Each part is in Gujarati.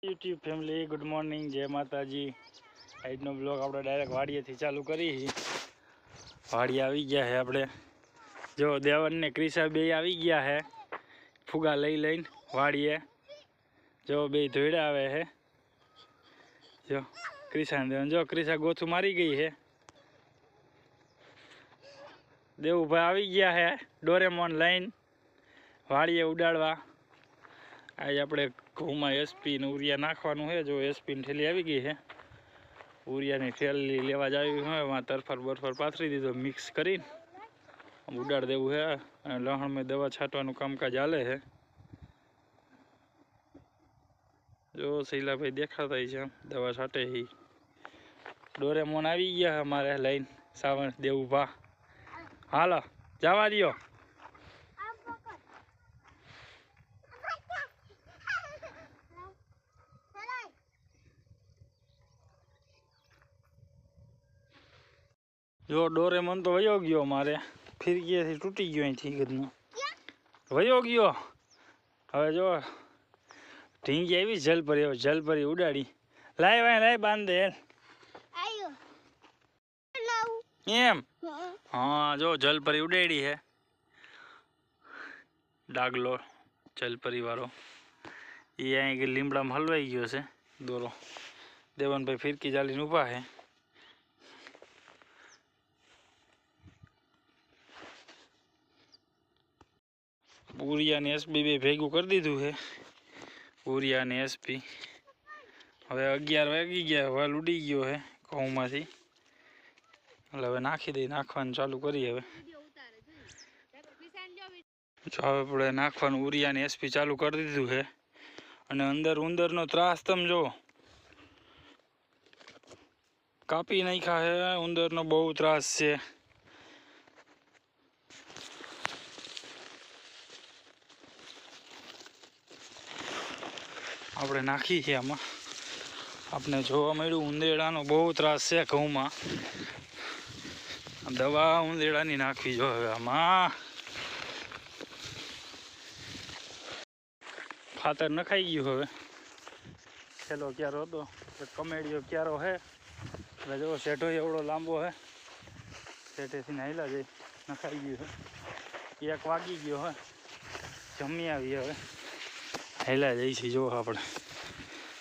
યુટ્યુબ ફેમિલી ગુડ મોર્નિંગ, જય માતાજી। આજનો બ્લોગ આપણે ડાયરેક્ટ વાડીએથી ચાલુ કરી। વાડી આવી ગયા છે આપણે, જો દેવન ને ક્રિશા બે આવી ગયા છે ફુગા લઈને વાડીએ। જો બે ધોઈડા આવે છે, જો ક્રિશા દેવન, જો ક્રિશા ગોથું મારી ગઈ છે। દેવુભાઈ આવી ગયા છે ડોરેમોન લઈને વાડીએ ઉડાડવા। आज આપણે ઘઉંમાં એસપી ને ઉરિયા નાખવાનું છે। જો એસપી ની થેલી આવી ગઈ છે, ઉરિયાની થેલી લેવા જાવી હોય વहाँ તરફર બરફર પાથરી દીધો, મિક્સ કરીને ઉડાડ દેવું છે। અને લહણમાં દવા છાંટવાનું કામકાજ હાલે છે। જો શૈલાભાઈ દેખાતા છે દવા છાંટે છે। ડોરેમોન આવી ગયા છે અમારે લઈને સાવણ દેવુભા, હાલો જવા દો। जो डोरेमोन तो वयो गयो मारे, फिर गए टूटी गयो ठीक वयो गयो। हवे जो ढींगी आई जल परी उड़ाड़ी, लाए भाई लाए बांध दे एम। हाँ जो जल परी उड़ाड़ी है, डागलो जल परी वारो ये आई के लीमड़ा में हलवाई गयो से दोरो। देवन भाई फिरकी जाली उभा है। उरिया ने एसपी बे भेगू कर दीधु है। उरिया ने एसपी हवे 11 वागी गया, वाल उड़ी गयो है घऊं मांथी, એટલે હવે નાખી દઈ, નાખવાનું ચાલુ કરી। હવે જો હવે આપણે નાખવાનું ઉરિયા ને એસપી ચાલુ કરી દીધું છે। અને અંદર ઉંદરનો ત્રાસ તમે જો કાપી નાખ્યા છે, ઉંદરનો બહુ ત્રાસ છે। આપણે નાખી છે આમાં, આપણે જોવા મળ્યું ઉંદેડાનો બહુ ત્રાસ છે ઘઉંમાં। દવા ઉંદેડાની નાખવી જો હવે આમાં। ખાતર નખાઈ ગયું હવે, છેલ્લો ક્યારો હતો કમેડિયો ક્યારો છે। એટલે જો શેઠો એવડો લાંબો છે, શેઠેથી નાયલા જાય નખાઈ ગયું છે। 1 વાગી ગયો હોય, જમી આવી હવે હેલા જઈ છે। જો આપણે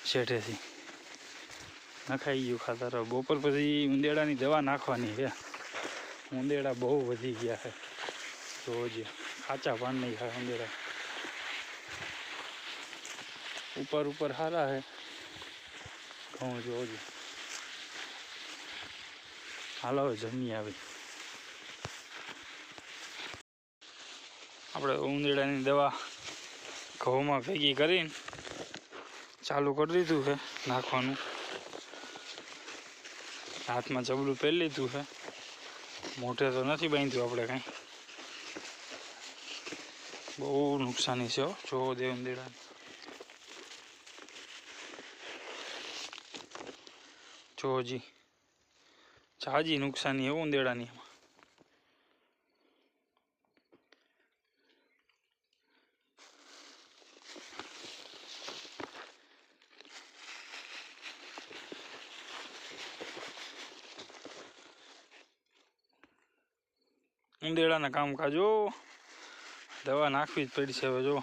શેઠેથી નખાઈ ગયું ખાતર। બપોર પછી ઉંદેડાની દવા નાખવાની છે, ઉંદેડા બહુ વધી ગયા છે। જોજે કાચા પાન નહીં ખાય ઉંદેડા, ऊपर ऊपर हारा है घऊं जोजे। हालो जमी आवी, આપણે ઉંદેડાની દવા ઘઉંમાં ભેગી કરીને ચાલુ કરી દીધું છે નાખવાનું। હાથમાં જબલું પહેરી લીધું છે, મોઢે તો નથી બાંધ્યું આપણે કાંઈ, બહુ નુકસાની છે જો દે ઉંદેડાની। जो जी झाजी नुकसानी है उंदेड़ानी। उंदेड़ा ना काम काजो दवा नाखवी ज पड़ी छे। जो